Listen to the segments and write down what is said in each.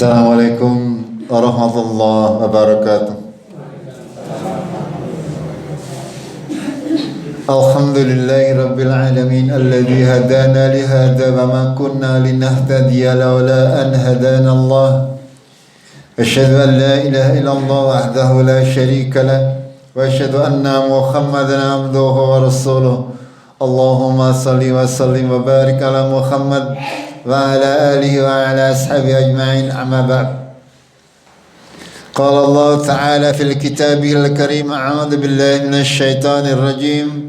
Assalamualaikum warahmatullahi wabarakatuh. Alhamdulillahi rabbil alamin alladzi hadana li hadza wa ma kunna linahtadiya laula an hadana Allah. Asyhadu an la ilaha illallah wahdahu la syarika lah wa asyhadu anna Muhammadan abduhu wa rasuluh. Allahumma salli wa sallim wa barik ala Muhammad wa ala alihi wa ala ashabihi ajma'in, amma ba'd. Qala Allah ta'ala fil kitabihil karim, a'udzu billahi minasy syaithanir rajim.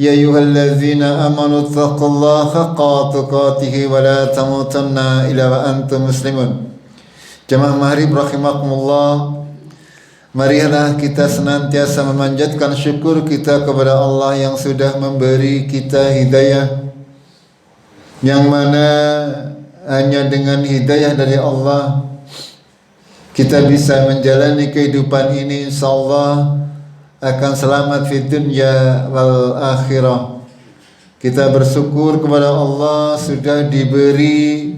Ya ayyuhalladzina amanu taqullaha haqqa tuqatih wa la tamutunna illa wa antum muslimun. Jamaah Maghrib rahimakumullah, marilah kita senantiasa memanjatkan syukur kita kepada Allah yang sudah memberi kita hidayah, yang mana hanya dengan hidayah dari Allah kita bisa menjalani kehidupan ini, insyaallah akan selamat fi dunya wal akhirah. Kita bersyukur kepada Allah sudah diberi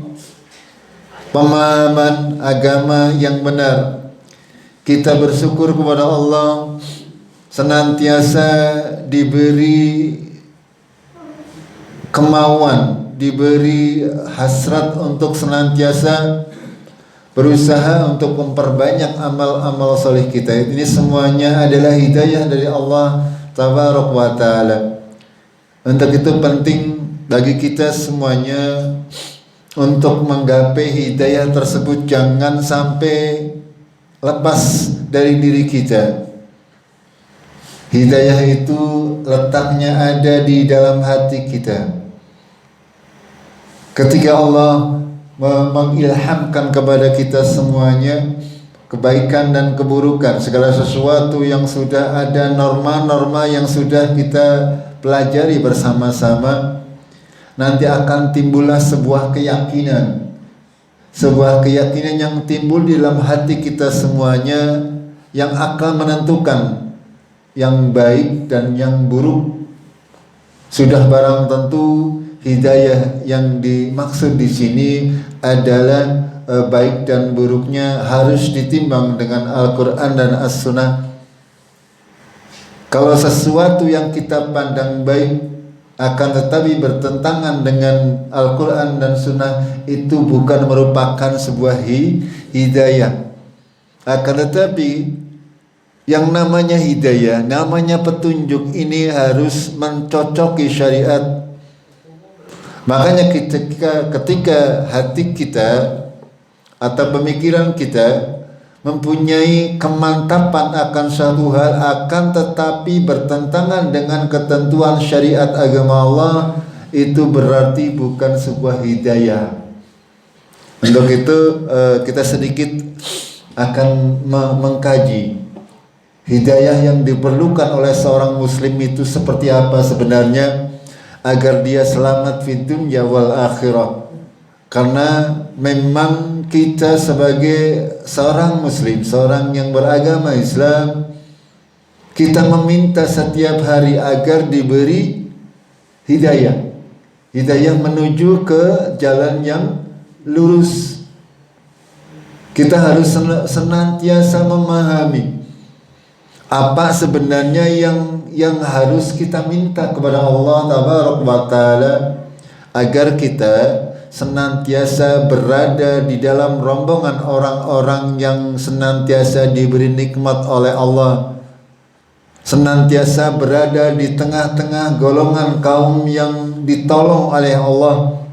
pemahaman agama yang benar. Kita bersyukur kepada Allah senantiasa diberi kemauan, diberi hasrat untuk senantiasa berusaha untuk memperbanyak amal-amal soleh kita. Ini semuanya adalah hidayah dari Allah Tabaraka wa Ta'ala. Untuk itu penting bagi kita semuanya untuk menggapai hidayah tersebut, jangan sampai lepas dari diri kita. Hidayah itu letaknya ada di dalam hati kita. Ketika Allah mengilhamkan kepada kita semuanya kebaikan dan keburukan, segala sesuatu yang sudah ada, norma-norma yang sudah kita pelajari bersama-sama, nanti akan timbullah sebuah keyakinan yang timbul di dalam hati kita semuanya, yang akan menentukan yang baik dan yang buruk. Sudah barang tentu hidayah yang dimaksud di sini adalah baik dan buruknya harus ditimbang dengan Al-Quran dan As-Sunnah. Kalau sesuatu yang kita pandang baik akan tetapi bertentangan dengan Al-Quran dan Sunnah, itu bukan merupakan sebuah hidayah. Akan tetapi yang namanya hidayah, namanya petunjuk, ini harus mencocoki syariat. Makanya ketika hati kita atau pemikiran kita mempunyai kemantapan akan suatu hal, akan tetapi bertentangan dengan ketentuan syariat agama Allah, itu berarti bukan sebuah hidayah. Untuk itu kita sedikit akan mengkaji hidayah yang diperlukan oleh seorang muslim itu seperti apa sebenarnya, agar dia selamat fi dunya wal akhirah. Karena memang kita sebagai seorang muslim, seorang yang beragama Islam, kita meminta setiap hari agar diberi hidayah menuju ke jalan yang lurus. Kita harus senantiasa memahami apa sebenarnya yang harus kita minta kepada Allah Tabaraka wa Ta'ala, agar kita senantiasa berada di dalam rombongan orang-orang yang senantiasa diberi nikmat oleh Allah, senantiasa berada di tengah-tengah golongan kaum yang ditolong oleh Allah,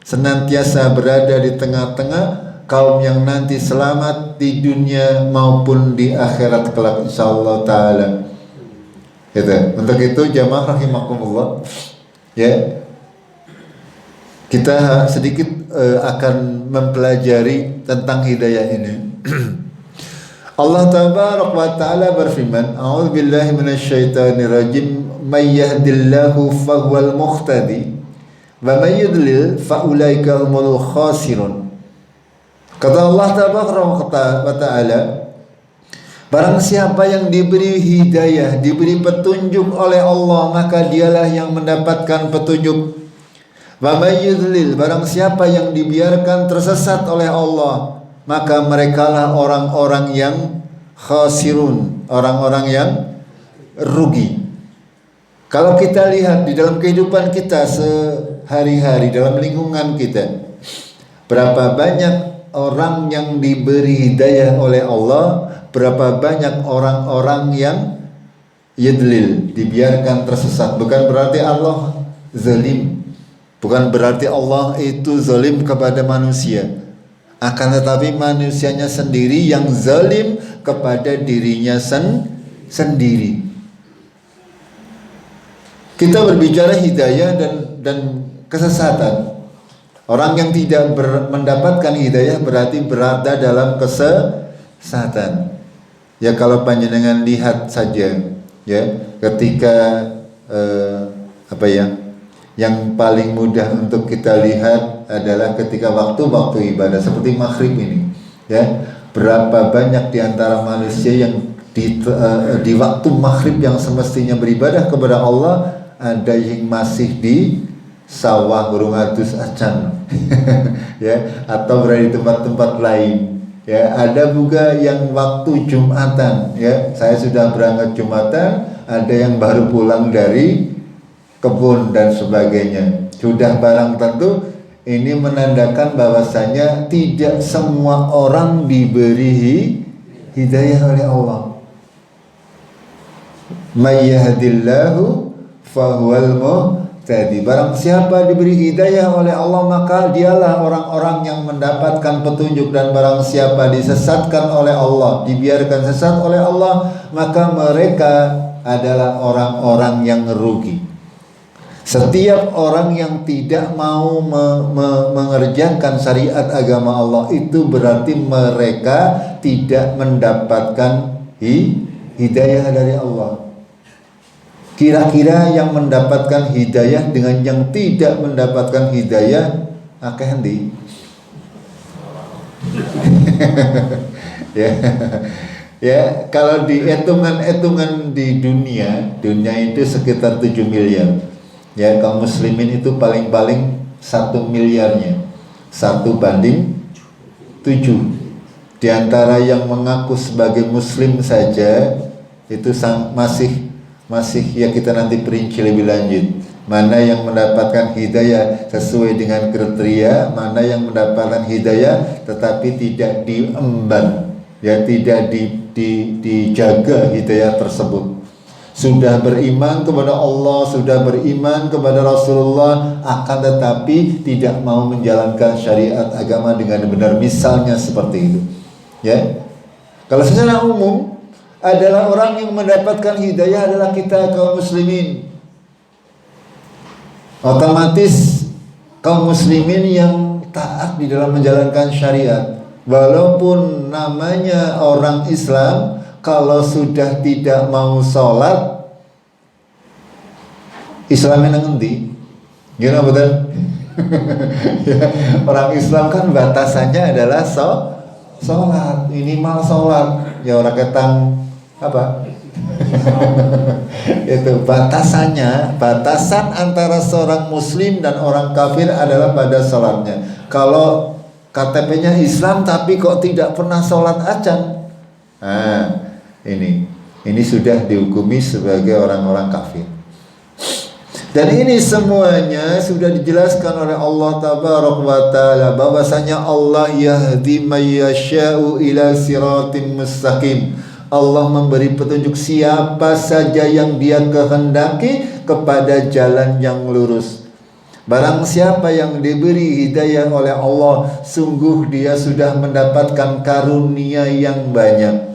senantiasa berada di tengah-tengah kaum yang nanti selamat di dunia maupun di akhirat kelak insyaallah ta'ala. Untuk itu jamaah rahimakumullah, ya, kita sedikit akan mempelajari tentang hidayah ini. Allah Tabaraka wa Ta'ala berfirman, a'udzu billahi minasyaitonir rajim, may yahdillahu fahuwal muhtadi wa may yudlil fa ulaika humul khasirun. Kata Allah Tabaraka wa Ta'ala, barang siapa yang diberi hidayah, diberi petunjuk oleh Allah, maka dialah yang mendapatkan petunjuk. Wa may yudlil, barang siapa yang dibiarkan tersesat oleh Allah, maka merekalah orang-orang yang khasirun, orang-orang yang rugi. Kalau kita lihat di dalam kehidupan kita sehari-hari, dalam lingkungan kita, berapa banyak orang yang diberi hidayah oleh Allah, berapa banyak orang-orang yang yadlil, dibiarkan tersesat. Bukan berarti Allah zalim, bukan berarti Allah itu zalim kepada manusia, akan tetapi manusianya sendiri yang zalim kepada dirinya sendiri. Kita berbicara hidayah dan kesesatan. Orang yang tidak mendapatkan hidayah berarti berada dalam kesesatan. Ya, kalau panjenengan lihat saja, ya, ketika yang paling mudah untuk kita lihat adalah ketika waktu-waktu ibadah seperti maghrib ini, ya, berapa banyak di antara manusia yang di waktu maghrib yang semestinya beribadah kepada Allah, ada yang masih di sawah burung atus acan, ya, atau berada di tempat-tempat lain. Ya, ada juga yang waktu Jumatan, ya, saya sudah berangkat Jumatan, ada yang baru pulang dari kebun dan sebagainya. Sudah barang tentu ini menandakan bahwasanya tidak semua orang diberi hidayah oleh Allah. May yahdillahu fahuwal muhtadi. Barang siapa diberi hidayah oleh Allah, maka dialah orang-orang yang mendapatkan petunjuk. Dan barang siapa disesatkan oleh Allah, dibiarkan sesat oleh Allah, maka mereka adalah orang-orang yang rugi. Setiap orang yang tidak mau mengerjakan syariat agama Allah, itu berarti mereka tidak mendapatkan hidayah dari Allah. Kira-kira yang mendapatkan hidayah dengan yang tidak mendapatkan hidayah akeh endi? Ya, kalau di hitungan di dunia itu sekitar 7 miliar. Ya, kaum muslimin itu paling-paling 1 miliarnya, 1:7. Di antara yang mengaku sebagai muslim saja itu masih ya, kita nanti perinci lebih lanjut. Mana yang mendapatkan hidayah sesuai dengan kriteria, mana yang mendapatkan hidayah tetapi tidak diemban, ya, tidak dijaga hidayah tersebut. Sudah beriman kepada Allah, sudah beriman kepada Rasulullah, akan tetapi tidak mau menjalankan syariat agama dengan benar, misalnya seperti itu. Ya, kalau secara umum adalah orang yang mendapatkan hidayah adalah kita kaum muslimin. Otomatis kaum muslimin yang taat di dalam menjalankan syariat. Walaupun namanya orang Islam, kalau sudah tidak mau sholat, Islamnya ngendi? Gimana betul? Ya, orang Islam kan batasannya adalah sholat, minimal sholat. Ya, orang ketang apa? Itu batasan antara seorang muslim dan orang kafir adalah pada sholatnya. Kalau KTP-nya Islam tapi kok tidak pernah sholat acan, nah ini sudah dihukumi sebagai orang-orang kafir. Dan ini semuanya sudah dijelaskan oleh Allah Tabaraka wa Ta'ala, bahwasanya Allah yahdi may yasha'u ila siratin mustaqim. Allah memberi petunjuk siapa saja yang Dia kehendaki kepada jalan yang lurus. Barang siapa yang diberi hidayah oleh Allah, sungguh dia sudah mendapatkan karunia yang banyak.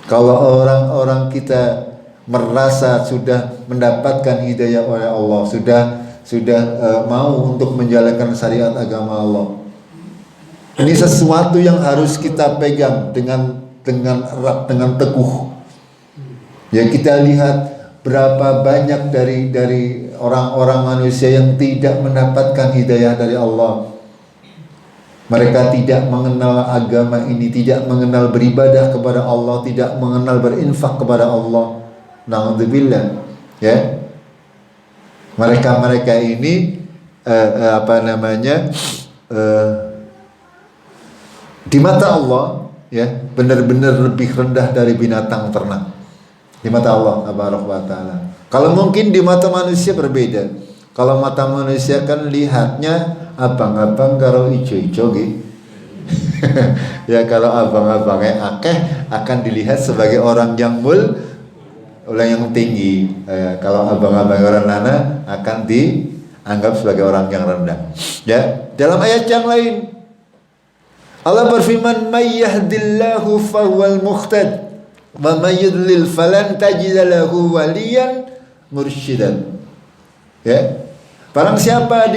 Kalau orang-orang kita merasa sudah mendapatkan hidayah oleh Allah, sudah mau untuk menjalankan syariat agama Allah, ini sesuatu yang harus kita pegang dengan erat, dengan teguh. Ya, kita lihat berapa banyak dari orang-orang manusia yang tidak mendapatkan hidayah dari Allah. Mereka tidak mengenal agama ini, tidak mengenal beribadah kepada Allah, tidak mengenal berinfak kepada Allah. Na'udzubillah. Ya, mereka ini Di mata Allah ya benar-benar lebih rendah dari binatang ternak. Di mata Allah tabaraka wa taala. Kalau mungkin di mata manusia berbeda. Kalau mata manusia kan lihatnya abang-abang karo ijo-ijo gitu. Ya kalau abang-abangnya akeh akan dilihat sebagai orang yang orang yang tinggi. Kalau abang-abang orang nana akan dianggap sebagai orang yang rendah. Ya, dalam ayat yang lain Allah berfirman, "May yahdillahu fahuwal muhtad wa may yudlil falan tajid lahu waliyan mursyidan." Ya. Barang siapa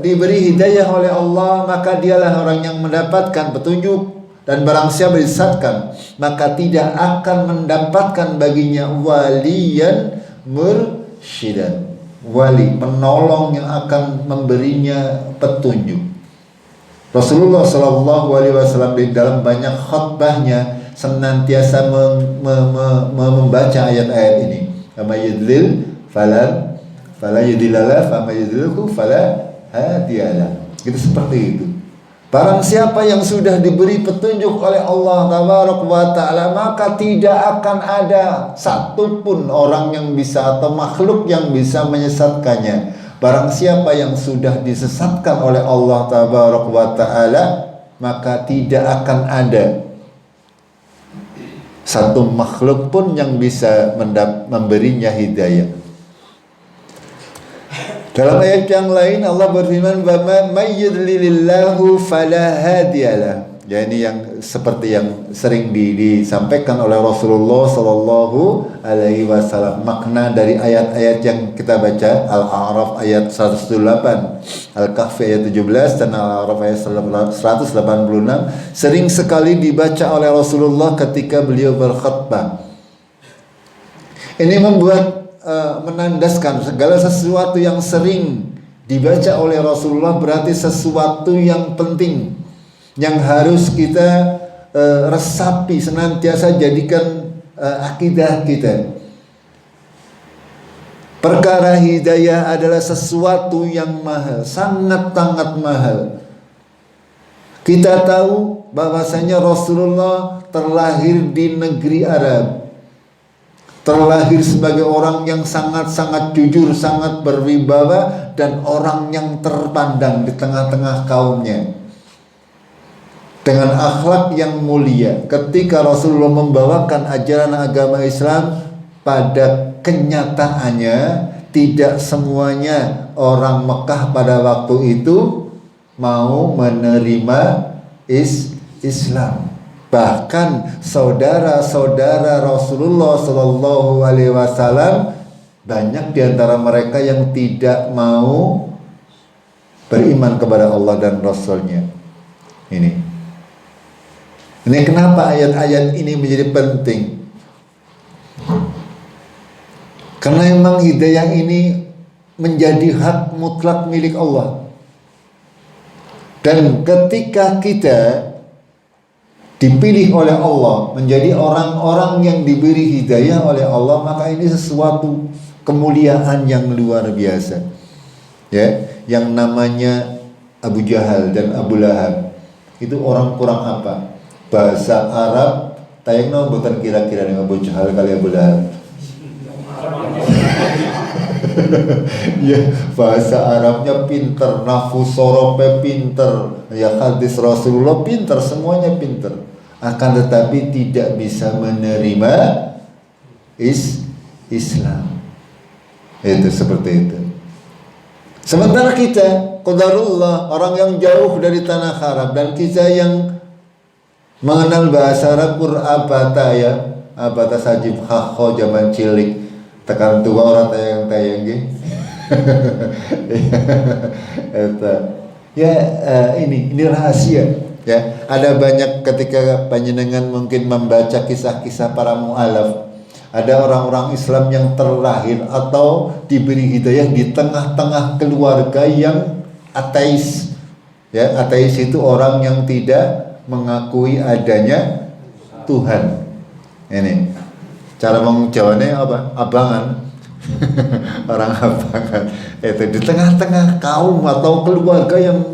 diberi hidayah oleh Allah, maka dialah orang yang mendapatkan petunjuk. Dan barang siapa disesatkan, maka tidak akan mendapatkan baginya waliyan mursyidan. Wali, penolong yang akan memberinya petunjuk. Rasulullah SAW di dalam banyak khutbahnya senantiasa membaca ayat-ayat ini. Kama yudlil fala yudilala fama yudilku fala hadiyalah. Itu seperti itu. Barang siapa yang sudah diberi petunjuk oleh Allah tabaraka wa taala, maka tidak akan ada satupun orang yang bisa atau makhluk yang bisa menyesatkannya. Barang siapa yang sudah disesatkan oleh Allah tabaraka wa taala, maka tidak akan ada satu makhluk pun yang bisa memberinya hidayah. Dalam ayat yang lain Allah berfirman, "Wa may yudlilillahu fala hadiyalah." Ya, ini yang seperti yang sering disampaikan oleh Rasulullah sallallahu alaihi wasallam. Makna dari ayat-ayat yang kita baca, Al-A'raf ayat 108, Al-Kahfi ayat 17 dan Al-A'raf ayat 186 sering sekali dibaca oleh Rasulullah ketika beliau berkhutbah. Ini membuat menandaskan segala sesuatu yang sering dibaca oleh Rasulullah berarti sesuatu yang penting yang harus kita resapi, senantiasa jadikan akidah kita. Perkara hidayah adalah sesuatu yang mahal, sangat-sangat mahal. Kita tahu bahwasanya Rasulullah terlahir di negeri Arab. Terlahir sebagai orang yang sangat-sangat jujur, sangat berwibawa, dan orang yang terpandang di tengah-tengah kaumnya. Dengan akhlak yang mulia. Ketika Rasulullah membawakan ajaran agama Islam, pada kenyataannya tidak semuanya orang Mekah pada waktu itu mau menerima Islam. Bahkan saudara-saudara Rasulullah Sallallahu Alaihi Wasallam banyak di antara mereka yang tidak mau beriman kepada Allah dan Rasulnya. Ini kenapa ayat-ayat ini menjadi penting? Karena memang hidayah ini menjadi hak mutlak milik Allah. Dan ketika kita dipilih oleh Allah menjadi orang-orang yang diberi hidayah oleh Allah, maka ini sesuatu kemuliaan yang luar biasa. Ya, yang namanya Abu Jahal dan Abu Lahab itu orang kurang apa? Bahasa Arab tayangno mboten kira-kira ning Abu Jahal kali Abu Lahab. Ya, bahasa Arabnya pinter, nafsu sorope pinter, ya hadis Rasulullah pinter, semuanya pinter. Akan tetapi tidak bisa menerima Islam. Itu seperti itu. Sementara kita, qadarullah, orang yang jauh dari tanah Arab, dan kita yang mengenal bahasa Arab abata ya, abata sajib khakho zaman cilik, tekan tua orang tayang-tayang gitu. Ini rahasia. Ya, ada banyak ketika panjenengan mungkin membaca kisah-kisah para mu'alaf. Ada orang-orang Islam yang terlahir atau diberi hidayah di tengah-tengah keluarga yang ateis. Ya, ateis itu orang yang tidak mengakui adanya Tuhan. Ini cara menjawabnya apa? Abangan. Orang abangan. Itu di tengah-tengah kaum atau keluarga yang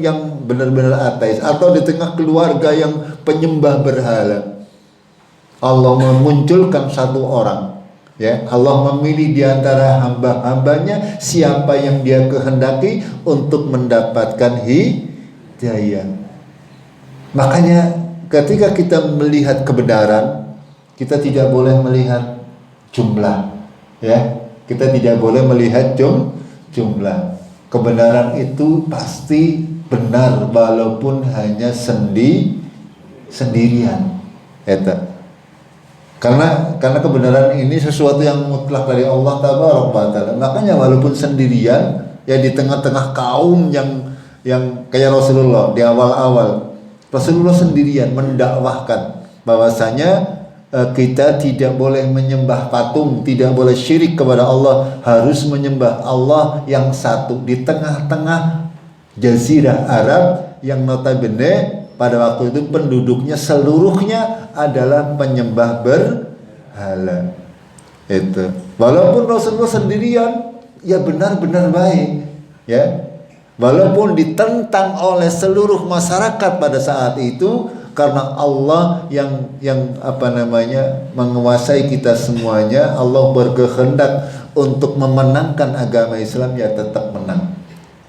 benar-benar ateis, atau di tengah keluarga yang penyembah berhala, Allah memunculkan satu orang, ya, Allah memilih di antara hamba-hambanya siapa yang Dia kehendaki untuk mendapatkan hidayah. Makanya ketika kita melihat kebenaran, kita tidak boleh melihat jumlah, ya. Kita tidak boleh melihat jumlah. Kebenaran itu pasti benar walaupun hanya sendirian. Eta. Karena kebenaran ini sesuatu yang mutlak dari Allah Taala. Makanya walaupun sendirian, ya di tengah-tengah kaum yang kayak Rasulullah di awal-awal, Rasulullah sendirian mendakwahkan bahwasanya kita tidak boleh menyembah patung, tidak boleh syirik kepada Allah, harus menyembah Allah yang satu di tengah-tengah jazirah Arab yang notabene pada waktu itu penduduknya seluruhnya adalah penyembah berhala. Itu. Walaupun Rasulullah sendirian, ya benar-benar baik, ya. Walaupun ditentang oleh seluruh masyarakat pada saat itu, karena Allah yang menguasai kita semuanya, Allah berkehendak untuk memenangkan agama Islam, ya tetap menang.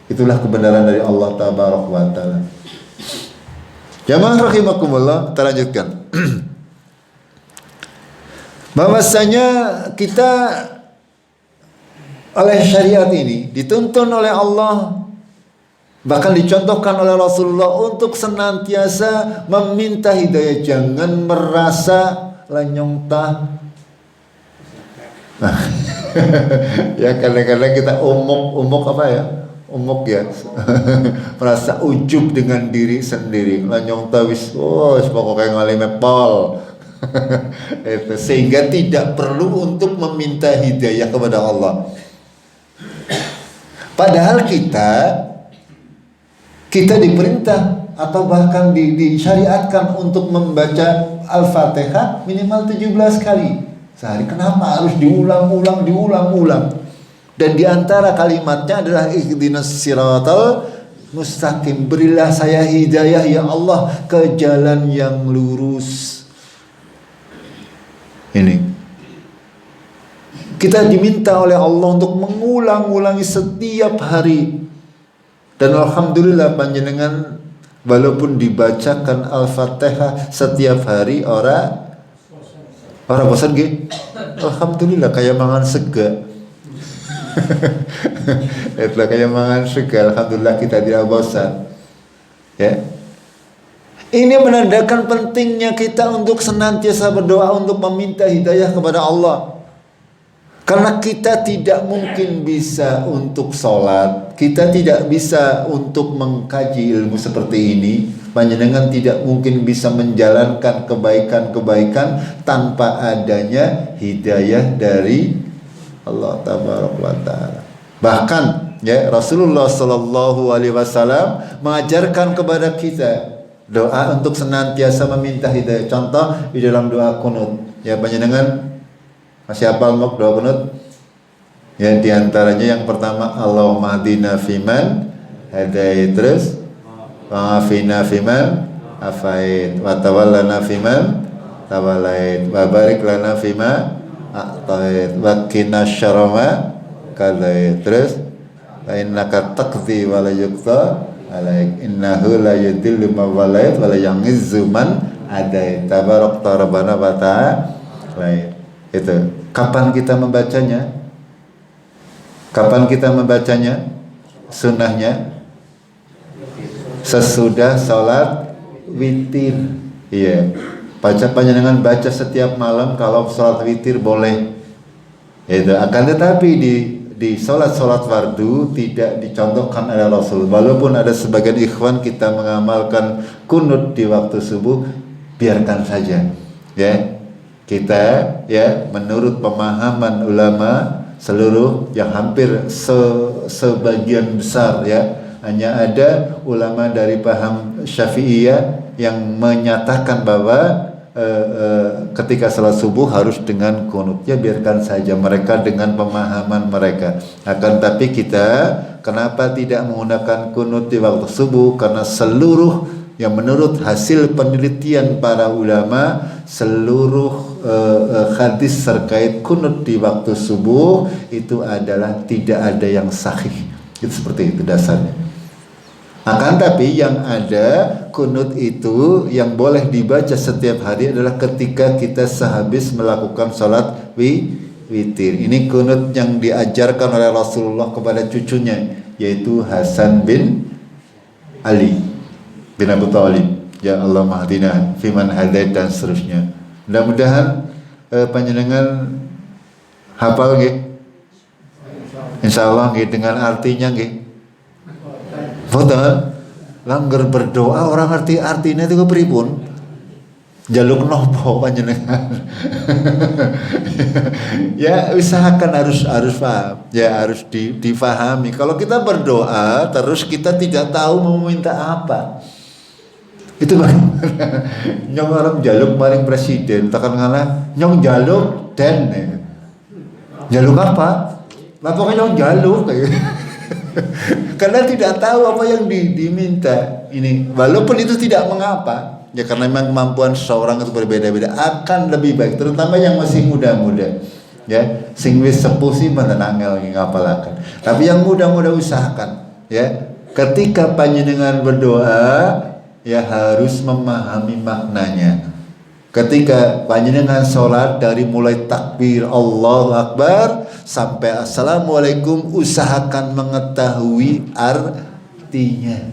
Itulah kebenaran dari Allah Taala. Jamaah rahimakumullah, kita lanjutkan. Bahwasanya kita oleh syariat ini dituntun oleh Allah, bahkan dicontohkan oleh Rasulullah untuk senantiasa meminta hidayah. Jangan merasa lanyongtah. Ya kadang-kadang kita umuk apa ya? Umuk ya. Merasa ujub dengan diri sendiri. Lanyongtah wis pokoknya ngalime pol. Itu sehingga tidak perlu untuk meminta hidayah kepada Allah. Padahal kita diperintah atau bahkan disyariatkan untuk membaca Al-Fatihah minimal 17 kali sehari. Kenapa harus diulang-ulang? Dan diantara kalimatnya adalah ihdinas siratal mustaqim. Berilah saya hidayah ya Allah ke jalan yang lurus. Ini kita diminta oleh Allah untuk mengulang-ulangi setiap hari. Dan alhamdulillah panjenengan walaupun dibacakan Al-Fatihah setiap hari orang bosan ge. Alhamdulillah kayak mangan sega. Itulah kayak mangan sega. Alhamdulillah kita tidak bosan. Ya. Ini menandakan pentingnya kita untuk senantiasa berdoa untuk meminta hidayah kepada Allah. Karena kita tidak mungkin bisa untuk sholat, kita tidak bisa untuk mengkaji ilmu seperti ini. Panjenengan tidak mungkin bisa menjalankan kebaikan-kebaikan tanpa adanya hidayah dari Allah Taala. Bahkan ya Rasulullah Sallallahu Alaihi Wasallam mengajarkan kepada kita doa untuk senantiasa meminta hidayah. Contoh di dalam doa kunut. Ya panjenengan masih hafal doa kunut? Ya diantaranya yang pertama Allahumma hadina fiman hadait, terus wa'afina fiman afait, wa tawallana fiman tawallait, wa barik lana fima a'tait, wa qina syarra ma qadait, terus wa innaka taqdi wa la yuqda alaik innahu la yudillu man walait wa la yangizzu man adait tabarakta rabbana wa ta'ala. Itu kapan kita membacanya? Kapan kita membacanya? Sunnahnya sesudah sholat witir. Iya. Panjenengan baca setiap malam kalau sholat witir boleh. Itu akan tetapi di sholat fardu tidak dicontohkan oleh Rasul. Walaupun ada sebagian ikhwan kita mengamalkan kunut di waktu subuh, biarkan saja. Ya. Kita ya menurut pemahaman ulama seluruh yang hampir sebagian besar ya, hanya ada ulama dari paham Syafi'iyah yang menyatakan bahwa ketika salat subuh harus dengan kunut. Ya biarkan saja mereka dengan pemahaman mereka. Akan tapi kita kenapa tidak menggunakan kunut di waktu subuh? Karena seluruh yang menurut hasil penelitian para ulama, seluruh hadis terkait kunut di waktu subuh itu adalah tidak ada yang sahih. Itu seperti itu dasarnya. Akan tapi yang ada kunut itu yang boleh dibaca setiap hari adalah ketika kita sehabis melakukan sholat witir. Ini kunut yang diajarkan oleh Rasulullah kepada cucunya, yaitu Hasan bin Ali bin Abu Thalib. Ya Allah mahdina fiman hadait dan seterusnya. Mudah-mudahan panjenengan hafal nggih. Insyaallah nggih dengan artinya nggih. Betul. Langgar berdoa orang ngerti artinya itu kepripun? Jaluk nopo panjenengan. Ya usahakan harus paham. Ya harus difahami. Kalau kita berdoa terus kita tidak tahu mau minta apa, itu bagaimana? Nyong orang jaluk maring presiden, takkan ngalah nyong jaluk dan jaluk apa? Lah pokoknya nyong jaluk kayak karena tidak tahu apa yang diminta ini, walaupun itu tidak mengapa ya, karena memang kemampuan seseorang itu berbeda-beda. Akan lebih baik terutama yang masih muda-muda ya, sing wis sepuh sih menenangel ngapalaken, tapi yang muda-muda usahakan ya ketika panjenengan berdoa ya harus memahami maknanya. Ketika panjenengan sholat dari mulai takbir Allahu Akbar sampai Assalamualaikum, usahakan mengetahui artinya.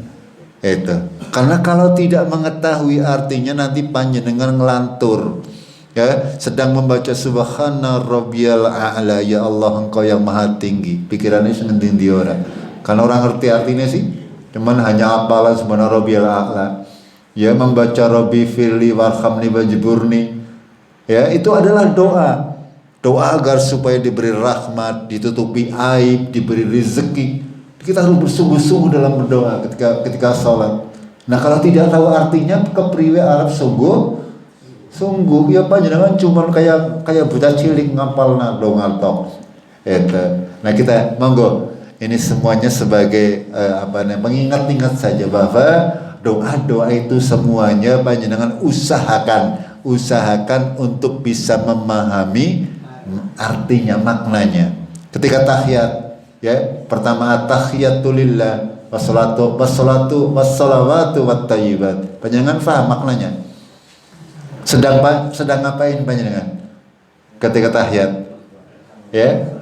Itu. Karena kalau tidak mengetahui artinya nanti panjenengan ngelantur. Ya, sedang membaca Subhana Rabbiyal A'la, ya Allah Engkau yang maha tinggi. Pikirannya sengending di orang. Karena orang ngerti artinya sih, cuman hanya hafalan Subhana Rabbiyal A'la. Ya, membaca Rabbi firli warhamni wajburni, ya itu adalah doa agar supaya diberi rahmat, ditutupi aib, diberi rezeki. Kita harus bersungguh-sungguh dalam berdoa ketika sholat. Nah kalau tidak tahu artinya kepriwe Arab sungguh ya panjenengan cuma kayak buta cilik ngapal doa tok. Nah kita monggo ini semuanya sebagai mengingat-ingat saja bahwa doa-doa itu semuanya panjenengan usahakan untuk bisa memahami artinya, maknanya. Ketika tahiyat ya, pertama tahiyatulillah wassalatu wassalawatu wattayyibat. Panjenengan paham maknanya? Sedang ngapain panjenengan ketika tahiyat? Ya,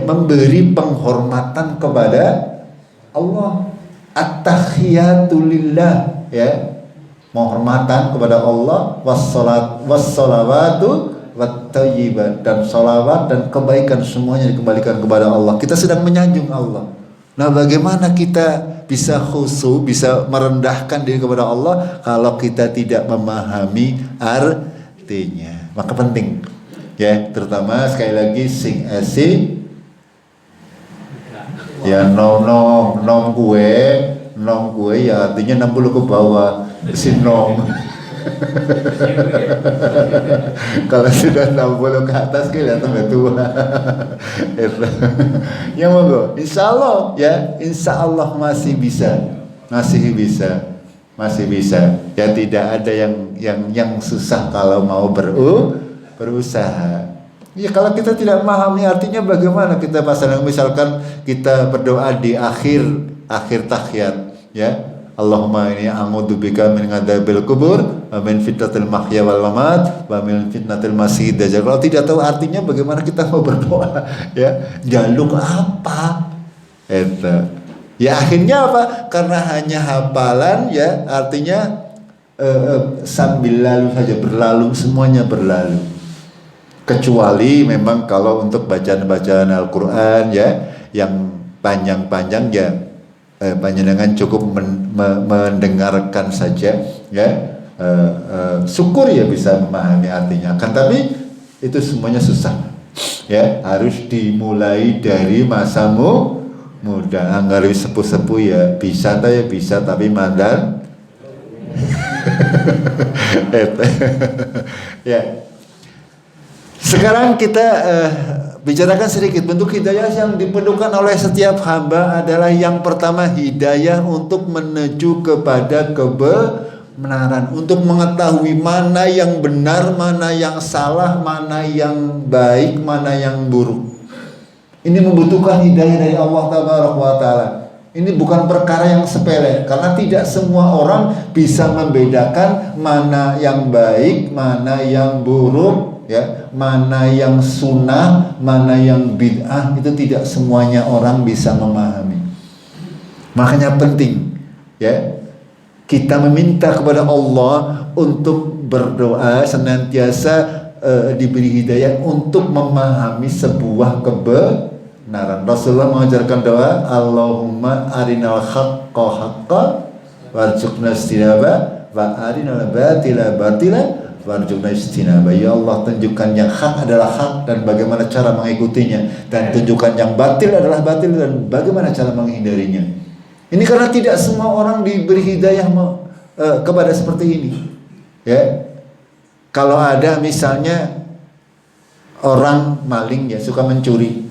memberi penghormatan kepada Allah. At-tahiyatulillah ya, penghormatan kepada Allah, wassalawatu wattayyibat, dan salawat dan kebaikan semuanya dikembalikan kepada Allah. Kita sedang menyanjung Allah. Nah, bagaimana kita bisa khusyuk, bisa merendahkan diri kepada Allah kalau kita tidak memahami artinya? Maka penting ya, terutama sekali lagi sing esi ya nom kue ya artinya 60 ke bawah si nom. Kalau sudah 60 ke atas kelihatan udah tua. Ya monggo, insya Allah masih bisa ya, tidak ada yang susah kalau mau berusaha. Ya kalau kita tidak memahami artinya bagaimana kita pasang, misalkan kita berdoa di akhir tahiyat ya, Allahumma inni a'udzubika min adzabil kubur wa min fitnatil mahya wal mamat wa min fitnatil masiihid dajjal. Kalau tidak tahu artinya bagaimana kita mau berdoa ya, jaluk apa itu ya, akhirnya apa, karena hanya hafalan ya, artinya sambil lalu saja, berlalu, semuanya berlalu. Kecuali memang kalau untuk bacaan Al-Quran ya yang panjang-panjang ya, panjenengan cukup mendengarkan saja ya, syukur ya bisa memahami artinya. Kan tapi itu semuanya susah ya, harus dimulai dari masamu muda. Anggar sepuh-sepuh ya bisa tapi mandar Ya. Sekarang kita bicarakan sedikit bentuk hidayah yang diperlukan oleh setiap hamba adalah yang pertama hidayah untuk menuju kepada kebenaran, untuk mengetahui mana yang benar, mana yang salah, mana yang baik, mana yang buruk. Ini membutuhkan hidayah dari Allah Taala. Ini bukan perkara yang sepele, karena tidak semua orang bisa membedakan mana yang baik, mana yang buruk, ya, mana yang sunnah, mana yang bid'ah. Itu tidak semuanya orang bisa memahami. Makanya penting, ya, kita meminta kepada Allah untuk berdoa senantiasa diberi hidayah untuk memahami sebuah kebenaran. Rasulullah mengajarkan doa, Allahumma arinal haqqa haqqa warzuqna istinaba wa arinal batila batila warzuqna istinaba. Ya Allah, tunjukkan yang hak adalah hak dan bagaimana cara mengikutinya, dan tunjukkan yang batil adalah batil dan bagaimana cara menghindarinya. Ini karena tidak semua orang diberi hidayah kepada seperti ini, ya. Kalau ada misalnya orang maling, ya, suka mencuri,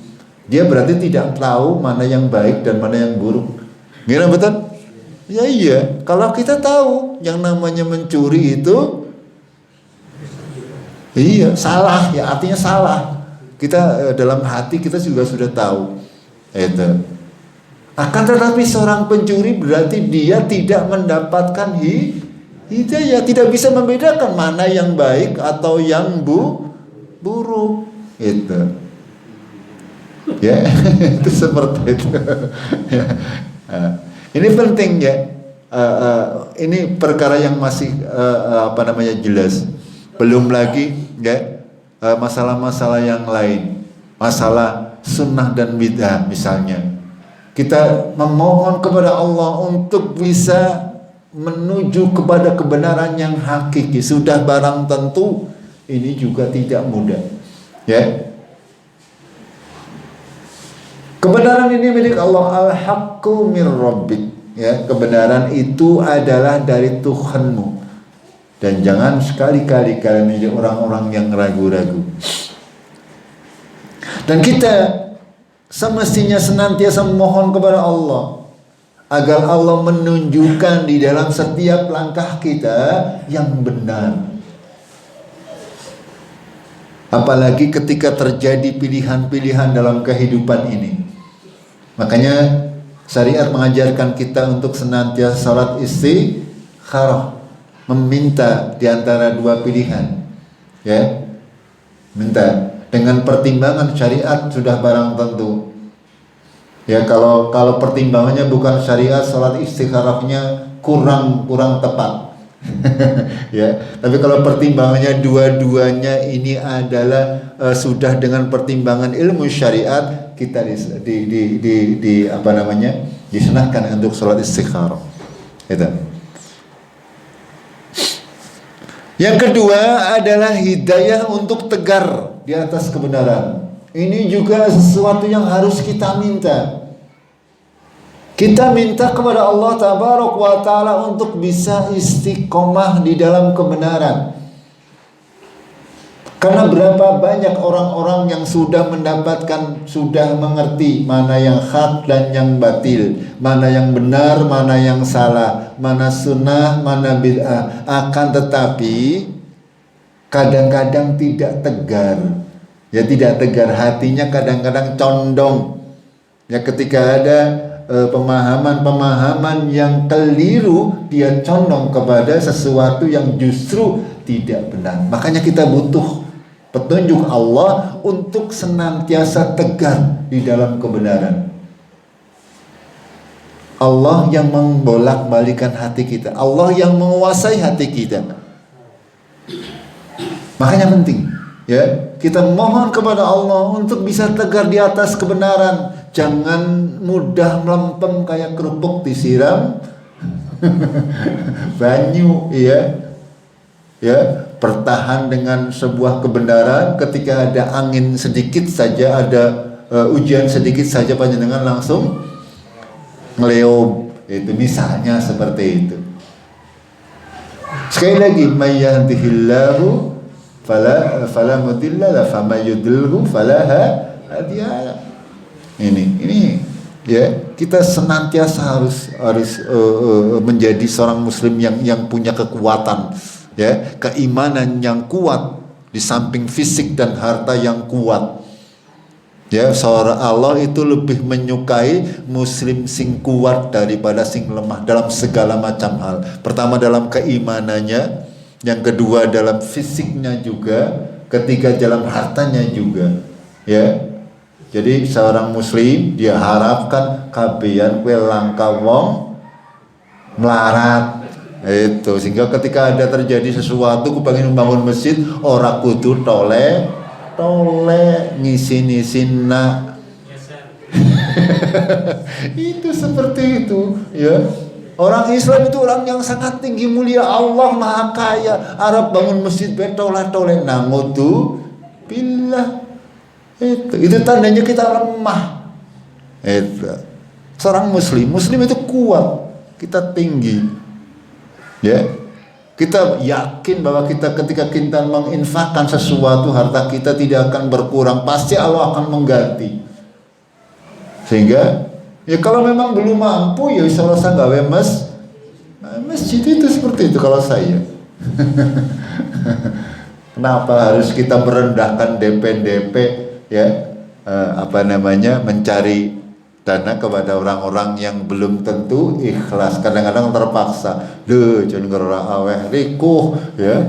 dia berarti tidak tahu mana yang baik dan mana yang buruk. Gimana, betul? Ya iya. Kalau kita tahu yang namanya mencuri itu, iya, salah, ya, artinya salah. Kita dalam hati kita juga sudah tahu. Itu. Akan tetapi seorang pencuri berarti dia tidak mendapatkan hidayah, tidak bisa membedakan mana yang baik atau yang buruk. Itu. Ya, itu seperti itu. Ya. Ini penting, ya. Ini perkara yang masih jelas. Belum lagi, ya, masalah-masalah yang lain, masalah sunnah dan bid'ah misalnya. Kita memohon kepada Allah untuk bisa menuju kepada kebenaran yang hakiki, sudah barang tentu ini juga tidak mudah, ya. Kebenaran ini milik Allah, al-haqqu mir rabbik, ya. Kebenaran itu adalah dari Tuhanmu. Dan jangan sekali-kali kalian menjadi orang-orang yang ragu-ragu. Dan kita semestinya senantiasa memohon kepada Allah agar Allah menunjukkan di dalam setiap langkah kita yang benar. Apalagi ketika terjadi pilihan-pilihan dalam kehidupan ini. Makanya syariat mengajarkan kita untuk senantiasa salat istikharah, meminta di antara dua pilihan, ya, minta dengan pertimbangan syariat sudah barang tentu, ya. Kalau pertimbangannya bukan syariat, salat istikharahnya kurang tepat. Ya, tapi kalau pertimbangannya dua-duanya ini adalah sudah dengan pertimbangan ilmu syariat, kita disunahkan untuk salat istikharah. Itu. Yang kedua adalah hidayah untuk tegar di atas kebenaran. Ini juga sesuatu yang harus kita minta. Kita minta kepada Allah Tabaraka wa Ta'ala untuk bisa istiqomah di dalam kebenaran. Karena berapa banyak orang-orang yang sudah mendapatkan, sudah mengerti mana yang hak dan yang batil, mana yang benar, mana yang salah, mana sunnah, mana bid'ah. Akan tetapi kadang-kadang tidak tegar. Ya, tidak tegar, hatinya kadang-kadang condong. Ya, ketika ada pemahaman-pemahaman yang keliru, dia condong kepada sesuatu yang justru tidak benar. Makanya kita butuh petunjuk Allah untuk senantiasa tegar di dalam kebenaran. Allah yang membolak-balikan hati kita, Allah yang menguasai hati kita. Makanya penting, ya, kita mohon kepada Allah untuk bisa tegar di atas kebenaran. Jangan mudah melempem kayak kerupuk disiram banyu, ya. Ya, bertahan dengan sebuah kebenaran, ketika ada angin sedikit saja, ada ujian sedikit saja, panjenengan langsung ngeleom. Itu misalnya seperti itu. Sekali lagi, may yahdihillahu fala mudilla lahu wa may yudlilhu fala hadiya lahu. Ini ya, kita senantiasa harus menjadi seorang muslim yang punya kekuatan, ya, keimanan yang kuat di samping fisik dan harta yang kuat. Ya, seorang Allah itu lebih menyukai muslim sing kuat daripada sing lemah dalam segala macam hal. Pertama dalam keimanannya, yang kedua dalam fisiknya juga, ketiga dalam hartanya juga. Ya. Jadi seorang muslim dia harapkan kabehan kue langka wong melarat. Itu sehingga ketika ada terjadi sesuatu, ku pengen membangun masjid, ora kudu tole ngisin nak. Itu seperti itu, ya. Orang Islam itu orang yang sangat tinggi mulia, Allah Maha Kaya. Arab bangun masjid betole namutu billah. Itu tandanya kita lemah. Itu. Seorang muslim itu kuat, kita tinggi. Ya. Kita yakin bahwa kita ketika kita menginfakkan sesuatu, harta kita tidak akan berkurang, pasti Allah akan mengganti. Sehingga ya kalau memang belum mampu, ya insya Allah saya gawe masjid itu seperti itu kalau saya. Kenapa harus kita merendahkan DP ya, mencari dana kepada orang-orang yang belum tentu ikhlas, kadang-kadang terpaksa. Jangan ngera aweh rikuh ya.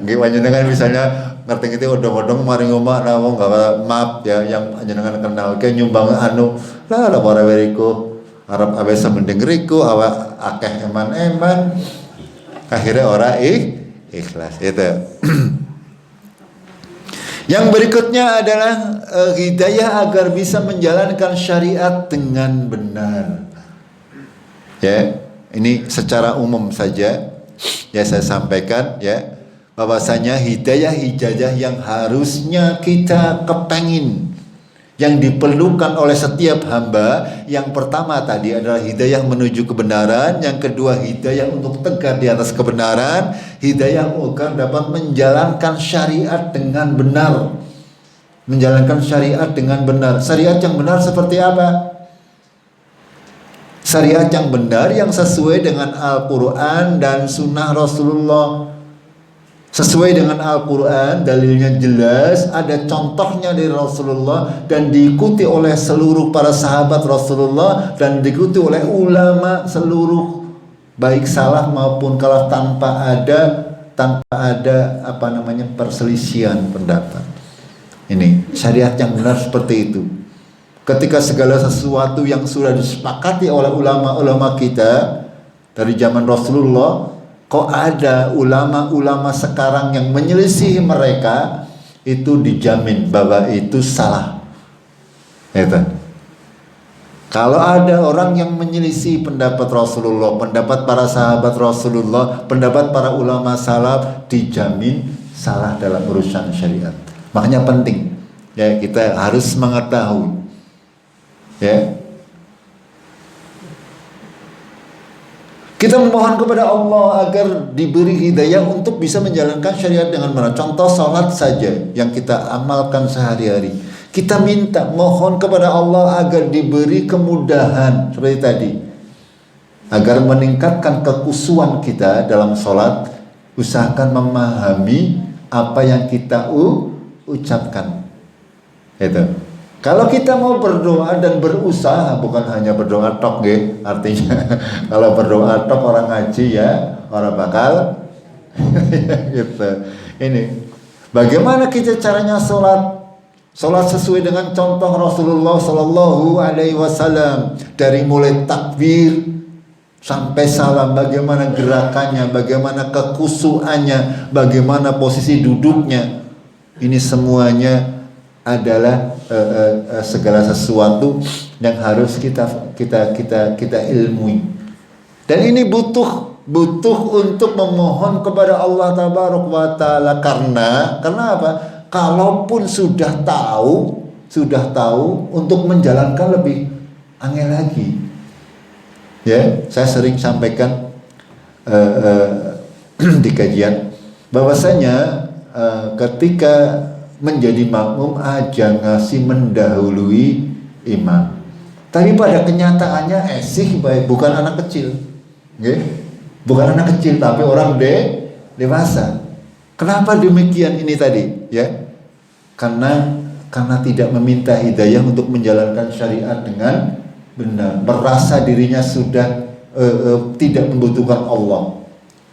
Nggih panjenengan misalnya ngerti itu odong-odong mari ngomah wong gawe map ya yang panjenengan kenal ke nyumbang lah para rikuh arep awe semending rikuh awak akeh eman-eman akhirnya ora ikhlas itu. Yang berikutnya adalah hidayah agar bisa menjalankan syariat dengan benar. Ya, ini secara umum saja ya saya sampaikan ya, bahwasanya hidayah yang harusnya kita kepengin, yang diperlukan oleh setiap hamba. Yang pertama tadi adalah hidayah menuju kebenaran, yang kedua hidayah untuk tegak di atas kebenaran, hidayah agar dapat menjalankan syariat dengan benar. Menjalankan syariat dengan benar. Syariat yang benar seperti apa? Syariat yang benar yang sesuai dengan Al-Quran dan Sunnah Rasulullah. Sesuai dengan Al-Quran, dalilnya jelas, ada contohnya dari Rasulullah dan diikuti oleh seluruh para sahabat Rasulullah dan diikuti oleh ulama seluruh, baik salah maupun kalau tanpa ada perselisihan pendapat. Ini syariat yang benar seperti itu. Ketika segala sesuatu yang sudah disepakati oleh ulama-ulama kita dari zaman Rasulullah, kok ada ulama-ulama sekarang yang menyelisihi mereka, itu dijamin bahwa itu salah. Itu. Kalau ada orang yang menyelisih pendapat Rasulullah, pendapat para sahabat Rasulullah, pendapat para ulama salaf, dijamin salah dalam urusan syariat. Makanya penting ya, kita harus mengetahui ya. Kita memohon kepada Allah agar diberi hidayah untuk bisa menjalankan syariat dengan benar. Contoh salat saja yang kita amalkan sehari-hari. Kita minta, mohon kepada Allah agar diberi kemudahan seperti tadi. Agar meningkatkan kekhusyuan kita dalam salat, usahakan memahami apa yang kita ucapkan. Itu. Kalau kita mau berdoa dan berusaha, bukan hanya berdoa tok nggih, artinya kalau berdoa tok orang ngaji ya, orang bakal gitu. Ini bagaimana kita caranya sholat sesuai dengan contoh Rasulullah Sallallahu Alaihi Wasallam, dari mulai takbir sampai salam, bagaimana gerakannya, bagaimana kekhusyuannya, bagaimana posisi duduknya. Ini semuanya adalah segala sesuatu yang harus kita ilmui. Dan ini butuh untuk memohon kepada Allah Tabaraka wa Ta'ala. Karena apa? Kalaupun sudah tahu untuk menjalankan lebih angel lagi. Ya, saya sering sampaikan, di kajian bahwasanya ketika menjadi makmum aja ngasih mendahului imam. Tapi pada kenyataannya baik bukan anak kecil, bukan anak kecil tapi orang dewasa. Kenapa demikian ini tadi? Ya, karena tidak meminta hidayah untuk menjalankan syariat dengan benar, merasa dirinya sudah tidak membutuhkan Allah,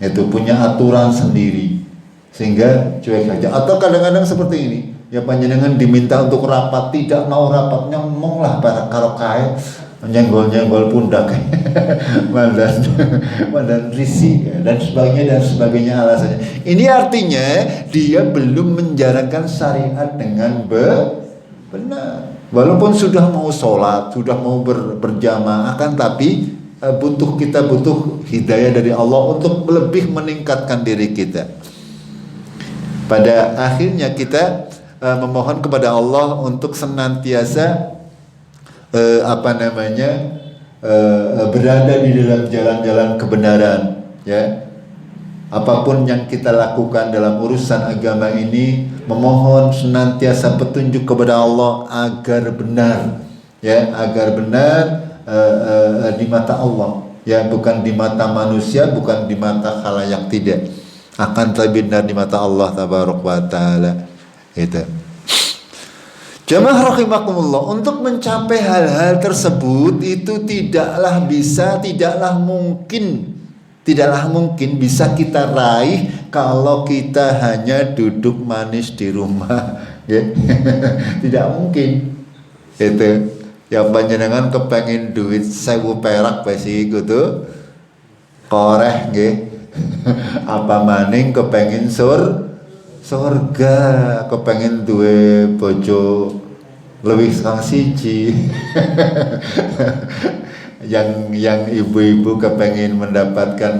itu punya aturan sendiri sehingga cuek saja. Atau kadang-kadang seperti ini, ya panjenengan diminta untuk rapat tidak mau rapat, nyomong lah para karokai, nyenggol pundak, mandan risi dan sebagainya alasannya. Ini artinya dia belum menjalankan syariat dengan benar. Walaupun sudah mau sholat, sudah mau berjamaah, akan tapi kita butuh hidayah dari Allah untuk lebih meningkatkan diri kita. Pada akhirnya kita memohon kepada Allah untuk senantiasa berada di dalam jalan-jalan kebenaran, ya. Apapun yang kita lakukan dalam urusan agama ini, memohon senantiasa petunjuk kepada Allah agar benar, ya, agar benar di mata Allah, ya, bukan di mata manusia, bukan di mata khalayak, tidak, akan lebih benar di mata Allah tabaraka wa taala. Itu. Jamaah rahimakumullah, untuk mencapai hal-hal tersebut itu tidaklah mungkin bisa kita raih kalau kita hanya duduk manis di rumah, ya. Tidak mungkin. Itu ya, panjenengan kepengen duit 1000 perak besi gitu koreh nggih. Apa maning kepengen surga, kepengen duwe bojo lebih sang siji. yang ibu-ibu kepengen mendapatkan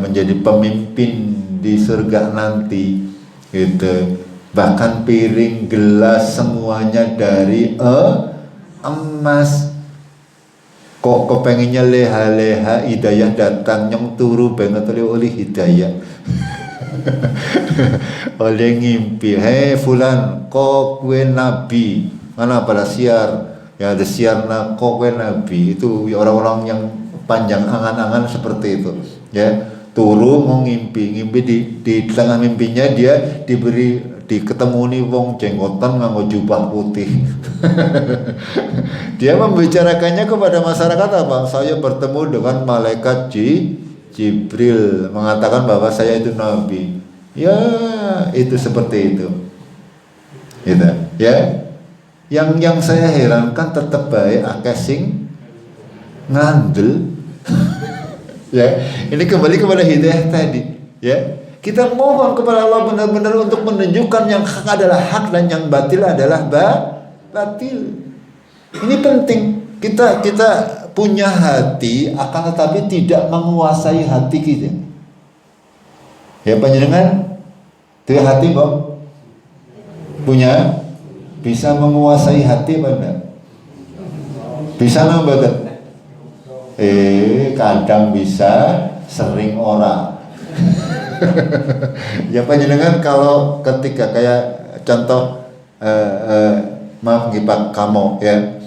menjadi pemimpin di surga nanti, gitu. Bahkan piring, gelas semuanya dari emas. Kok kepengennya leha-leha hidayah datang yang turu banget oleh hidayah. Oleh ngimpi, hei fulan, kok gue nabi, mana pada siar, ya ada siar kok gue nabi. Itu orang-orang yang panjang angan-angan seperti itu, ya. Turu mau ngimpi di tengah mimpinya dia diketemuni wong jenggotan nganggo jubah putih. Dia membicarakannya kepada masyarakat apa? Saya bertemu dengan malaikat Jibril, mengatakan bahwa saya itu nabi. Ya, itu seperti itu. Gitu, ya. Yang saya herankan tetap baik akeh sing ngandel. Ya, ini kembali kepada hidayah tadi, ya. Kita mohon kepada Allah benar-benar untuk menunjukkan yang hak adalah hak dan yang batil adalah batil. Ini penting. Kita punya hati, akan tetapi tidak menguasai hati kita. Ya, panjenengan tuh hati kok punya, bisa menguasai hati benar? Bisa nambah? Kadang bisa, sering ora. Ya panjenengan kalau ketika kayak contoh maaf Pak kamu, ya,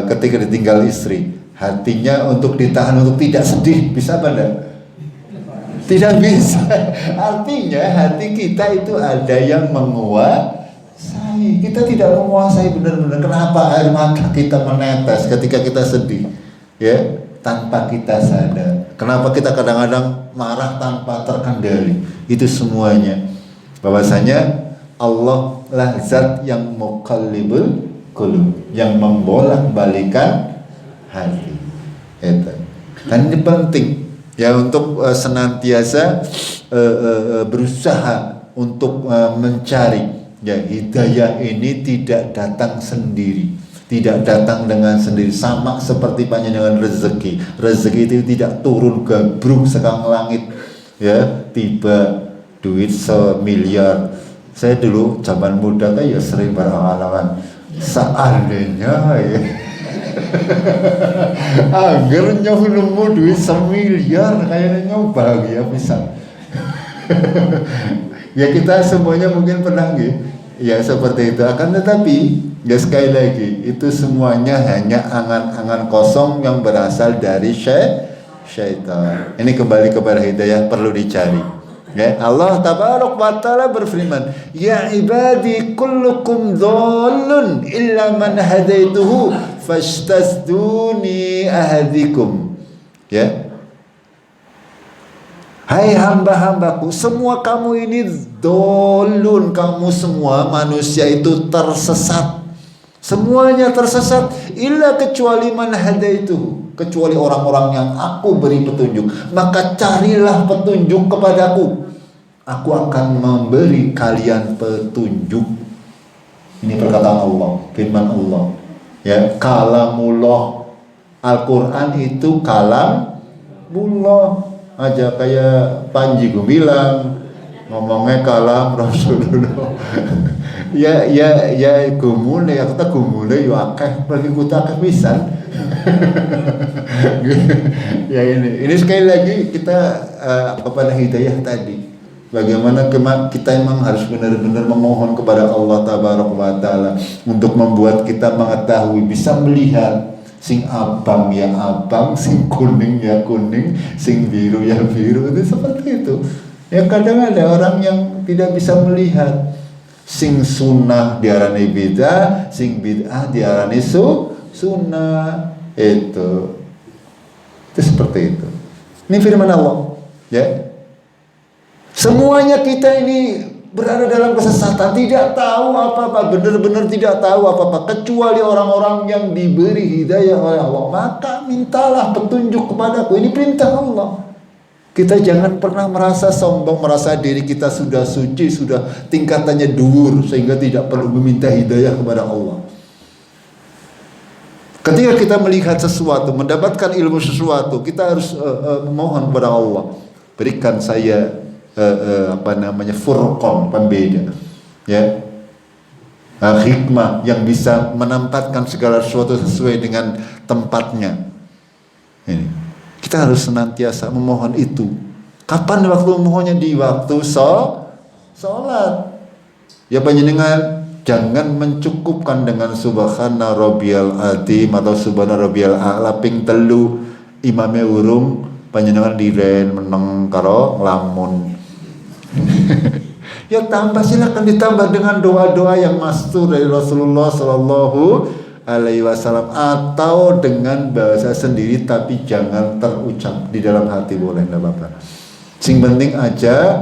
ketika ditinggal istri, hatinya untuk ditahan untuk tidak sedih, bisa apa enggak? Tidak bisa. Artinya hati kita itu ada yang menguasai. Kita tidak menguasai benar-benar. Kenapa air mata kita menetes ketika kita sedih, ya, tanpa kita sadar? Kenapa kita kadang-kadang marah tanpa terkendali? Itu semuanya bahwasanya Allah lah zat yang muqallibul qulub, yang membolak-balikan hati. Itu. Dan ini penting, ya, untuk senantiasa berusaha untuk mencari, ya, hidayah ini tidak datang sendiri, tidak datang dengan sendiri. Sama seperti panjenengan rezeki itu tidak turun gabruk sekang langit, ya, tiba duit 1 miliar. Saya dulu zaman muda kan ya sering berangan-angan, seandainya, ya, Agar nyoh nemu duit 1 miliar kayaknya nyoh bahagia bisa. Ya kita semuanya mungkin pernah gitu. Ya seperti itu. Akan tetapi ya sekali lagi itu semuanya hanya angan-angan kosong yang berasal dari syaitan. Ini kembali kepada hidayah perlu dicari. Ya, Allah tabaraka wa taala berfirman, "Ya ibadi kullukum dhallun illa man hadaituhu fastazduni ahadikum." Ya. Hai hamba-hambaku, semua kamu ini dolun, kamu semua manusia itu tersesat. Semuanya tersesat, illa kecuali man hadaitu, kecuali orang-orang yang aku beri petunjuk. Maka carilah petunjuk kepadaku. Aku akan memberi kalian petunjuk. Ini perkataan Allah, firman Allah. Ya, kalamullah. Al-Quran itu kalamullah. Aja kayak Panji Gumilang ngomongnya kalam Rasulullah. ya gumule, aku tak gumule yo akeh bagi kuta akeh pisan. Ya ini sekali lagi kita kepada hidayah tadi. Bagaimana kita memang harus benar-benar memohon kepada Allah tabaraka wa taala untuk membuat kita mengetahui, bisa melihat sing abang ya abang, sing kuning ya kuning, sing biru ya biru, itu seperti itu. Ya kadang ada orang yang tidak bisa melihat, sing sunnah diarani bid'ah, sing bid'ah diarani sunnah. Itu seperti itu. Ini firman Allah, ya. Semuanya kita ini berada dalam kesesatan, tidak tahu apa-apa, benar-benar tidak tahu apa-apa, kecuali orang-orang yang diberi hidayah oleh Allah. Maka mintalah petunjuk kepadaku. Ini perintah Allah. Kita jangan pernah merasa sombong, merasa diri kita sudah suci, sudah tingkatannya dhuwur, sehingga tidak perlu meminta hidayah kepada Allah. Ketika kita melihat sesuatu, mendapatkan ilmu sesuatu, kita harus memohon kepada Allah, berikan saya furqan, pembeda, ya, hikmah yang bisa menempatkan segala sesuatu sesuai dengan tempatnya. Ini kita harus senantiasa memohon itu. Kapan waktu memohonnya? Di waktu sholat. Ya panjenengan jangan mencukupkan dengan subhana rabbiyal azim atau subhana rabbiyal a'la ping 3 imame urung panjenengan diren meneng karo nglamun. Ya tambah, silakan ditambah dengan doa-doa yang mastur dari Rasulullah Sallallahu Alaihi Wasallam atau dengan bahasa sendiri, tapi jangan terucap di dalam hati, boleh nggak apa-apa. Sing penting aja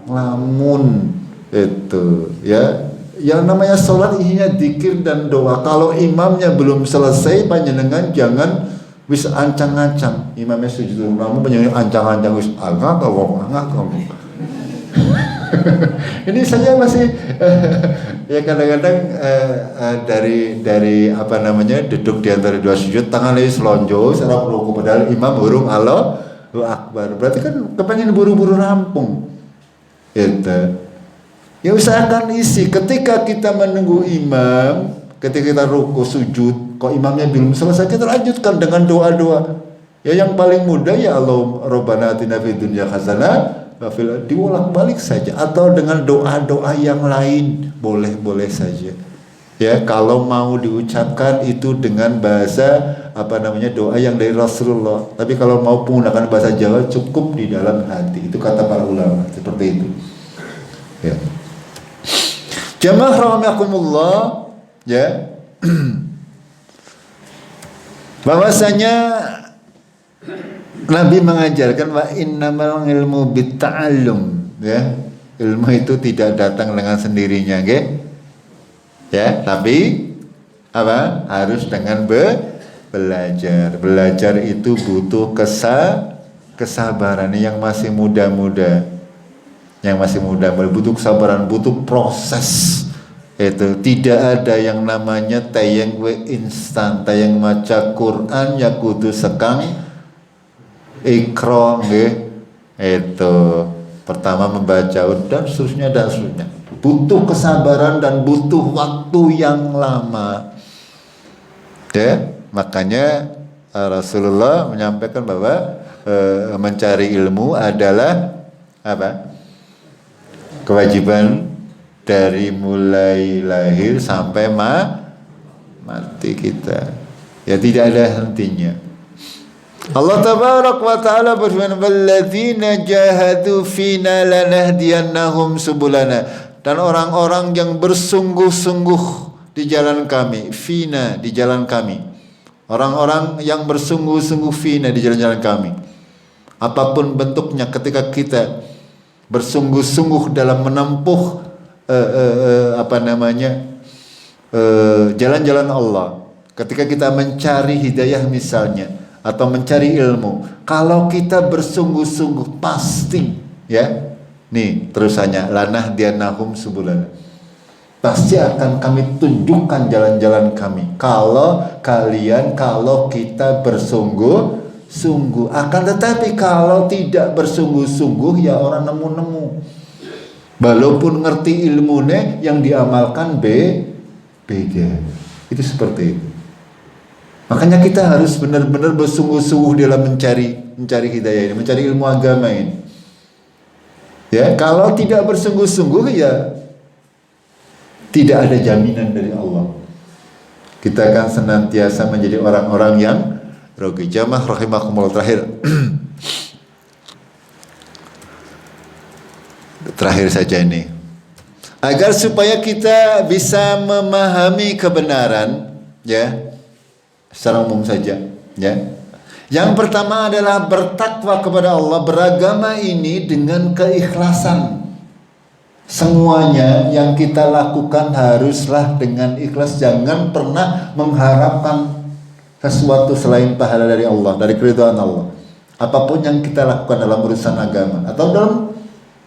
ngelamun itu, ya. Yang namanya sholat isinya dzikir dan doa. Kalau imamnya belum selesai, panjenengan jangan wis ancang-ancang. Imamnya sujud, namun panjenengan ancang-ancang wis angak. Ini saya masih ya kadang-kadang dari apa namanya, duduk di antara dua sujud, tangan lagi selonjo secara ruku, padahal imam hurung Allahu Akbar. Berarti kan kepengen buru-buru rampung. Itu. Ya usahakan isi ketika kita menunggu imam, ketika kita ruku sujud, kok imamnya belum selesai, kita lanjutkan dengan doa-doa. Ya yang paling mudah ya Allah Rabbana atina fid dunya hasanah diulang-balik saja, atau dengan doa-doa yang lain boleh saja. Ya kalau mau diucapkan itu dengan bahasa apa namanya, doa yang dari Rasulullah. Tapi kalau mau menggunakan bahasa Jawa cukup di dalam hati. Itu kata para ulama seperti itu. Ya. Jamaah rahimakumullah, ya. Bahwasanya Nabi mengajarkan wa innamal ilmu bitta'allum, ya. Ilmu itu tidak datang dengan sendirinya, nggih. Ya, tapi apa? Harus dengan belajar. Belajar itu butuh kesabaran. Yang masih muda-muda, butuh kesabaran, butuh proses. Itu tidak ada yang namanya tayang instan, tayang maca Quran ya kudu sekang ikro, nggih. Itu pertama membaca dan seterusnya. Butuh kesabaran dan butuh waktu yang lama. Ya, makanya Rasulullah menyampaikan bahwa mencari ilmu adalah apa? Kewajiban dari mulai lahir sampai mati kita. Ya, tidak ada hentinya. Allah tabarak wa ta'ala berfirman, "Walladzina jahadu fina lanahdiyannahum subulana." Dan orang-orang yang bersungguh-sungguh di jalan kami, fina, di jalan kami. Orang-orang yang bersungguh-sungguh fina di jalan-jalan kami. Apapun bentuknya, ketika kita bersungguh-sungguh dalam menempuh jalan-jalan Allah. Ketika kita mencari hidayah misalnya, atau mencari ilmu, kalau kita bersungguh-sungguh pasti, ya, nih terusannya, lanahdiyannahum subulana, pasti akan kami tunjukkan jalan-jalan kami. Kalau kita bersungguh-sungguh. Akan tetapi kalau tidak bersungguh-sungguh, ya orang nemu-nemu. Walaupun ngerti ilmunya, yang diamalkan beda. Itu seperti itu. Makanya kita harus benar-benar bersungguh-sungguh dalam mencari hidayah ini, mencari ilmu agama ini. Ya, kalau tidak bersungguh-sungguh, ya tidak ada jaminan dari Allah. Kita akan senantiasa menjadi orang-orang yang rugi. Jamaah rahimakumullah, terakhir saja ini. Agar supaya kita bisa memahami kebenaran, ya, secara umum saja, ya. Yang pertama adalah bertakwa kepada Allah, beragama ini dengan keikhlasan. Semuanya yang kita lakukan haruslah dengan ikhlas. Jangan pernah mengharapkan sesuatu selain pahala dari Allah, dari keridhaan Allah. Apapun yang kita lakukan dalam urusan agama atau dalam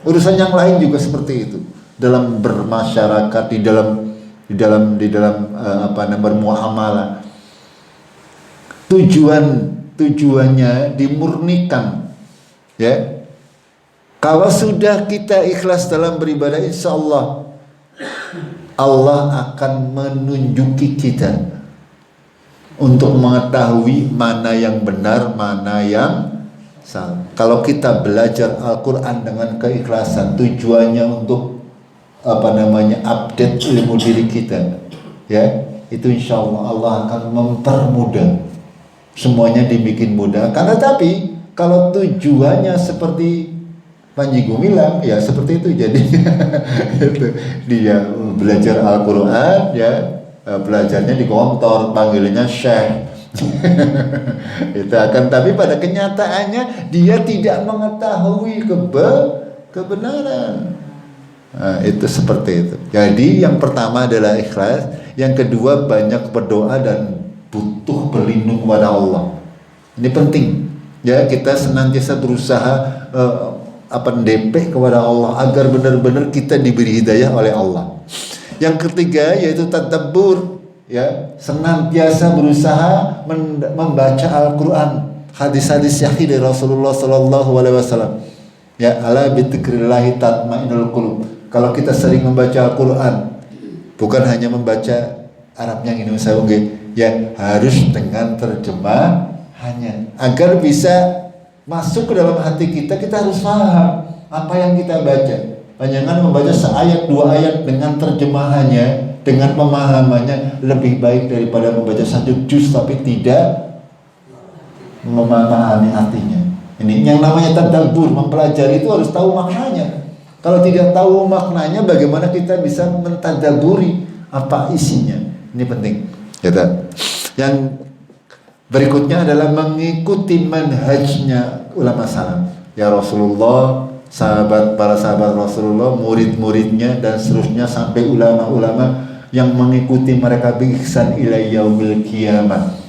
urusan yang lain juga seperti itu. Dalam bermasyarakat, di dalam bermuamalah. Tujuannya dimurnikan, ya. Kalau sudah kita ikhlas dalam beribadah, insya Allah akan menunjuki kita untuk mengetahui mana yang benar, mana yang salah. Kalau kita belajar Al-Quran dengan keikhlasan, tujuannya untuk update ilmu diri kita, ya, itu insya Allah akan mempermudah. Semuanya dibikin mudah. Karena tapi kalau tujuannya seperti Panji Gumilang, ya seperti itu jadinya. Dia belajar Al-Quran, ya, belajarnya di kantor, panggilnya Syekh. Itu akan, tapi pada kenyataannya dia tidak mengetahui kebenaran. Nah, itu seperti itu. Jadi yang pertama adalah ikhlas, yang kedua banyak berdoa dan butuh berlindung kepada Allah. Ini penting, ya, kita senantiasa berusaha DP kepada Allah agar benar-benar kita diberi hidayah oleh Allah. Yang ketiga yaitu tadabbur, ya, senantiasa berusaha membaca Al-Quran, hadis-hadis sahih dari Rasulullah Sallallahu Alaihi Wasallam. Ya, ala bidzikrillahi tatmainnul qulub. Kalau kita sering membaca Al-Quran, bukan hanya membaca Arabnya ini ya, harus dengan terjemahannya agar bisa masuk ke dalam hati kita. Kita harus paham apa yang kita baca. Jangan membaca seayat dua ayat dengan terjemahannya, dengan pemahamannya, lebih baik daripada membaca satu juz tapi tidak memahami artinya. Ini yang namanya tadabbur, mempelajari itu harus tahu maknanya. Kalau tidak tahu maknanya, bagaimana kita bisa mentadabburi apa isinya? Ini penting. Yang berikutnya adalah mengikuti manhajnya ulama salaf. Ya Rasulullah, para sahabat Rasulullah, murid-muridnya dan seterusnya sampai ulama-ulama yang mengikuti mereka bi ihsan ila yaumil qiyamah.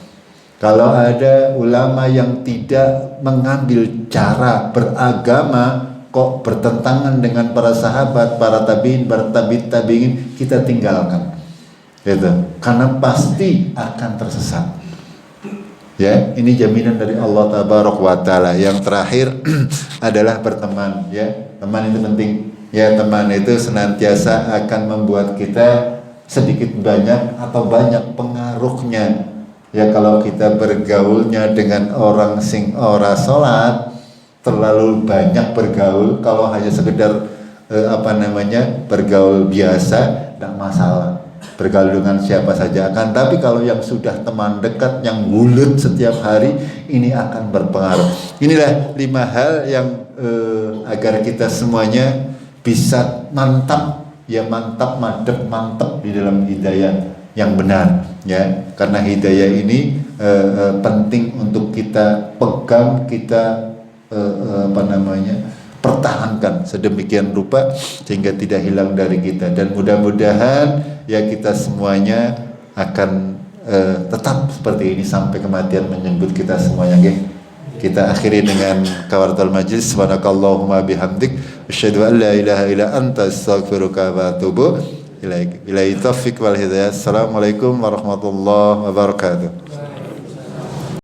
Kalau ada ulama yang tidak mengambil cara beragama kok bertentangan dengan para sahabat, para tabi'in, para tabi'in, kita tinggalkan. Gitu. Karena pasti akan tersesat. Ya, ini jaminan dari Allah Tabaraka wa Ta'ala. Yang terakhir adalah berteman, ya. Teman itu penting. Ya, teman itu senantiasa akan membuat kita sedikit banyak atau banyak pengaruhnya Ya kalau kita bergaulnya dengan orang sing ora sholat, terlalu banyak bergaul, kalau hanya sekedar bergaul biasa, tidak masalah. Bergaul dengan siapa saja akan, tapi kalau yang sudah teman dekat, yang bulut setiap hari, ini akan berpengaruh. Inilah 5 hal yang agar kita semuanya bisa mantap di dalam hidayah yang benar, ya. Karena hidayah ini penting untuk kita pegang, kita pertahankan sedemikian rupa sehingga tidak hilang dari kita. Dan mudah-mudahan ya kita semuanya akan tetap seperti ini sampai kematian menjemput kita semuanya, nggih. Kita akhiri dengan kafaratul majlis. Subhanakallahumma bihamdik asyhadu an la ilaha illa anta astaghfiruka wa atubu ilaik. Billahi taufiq wal hidayah. Assalamualaikum warahmatullahi wabarakatuh.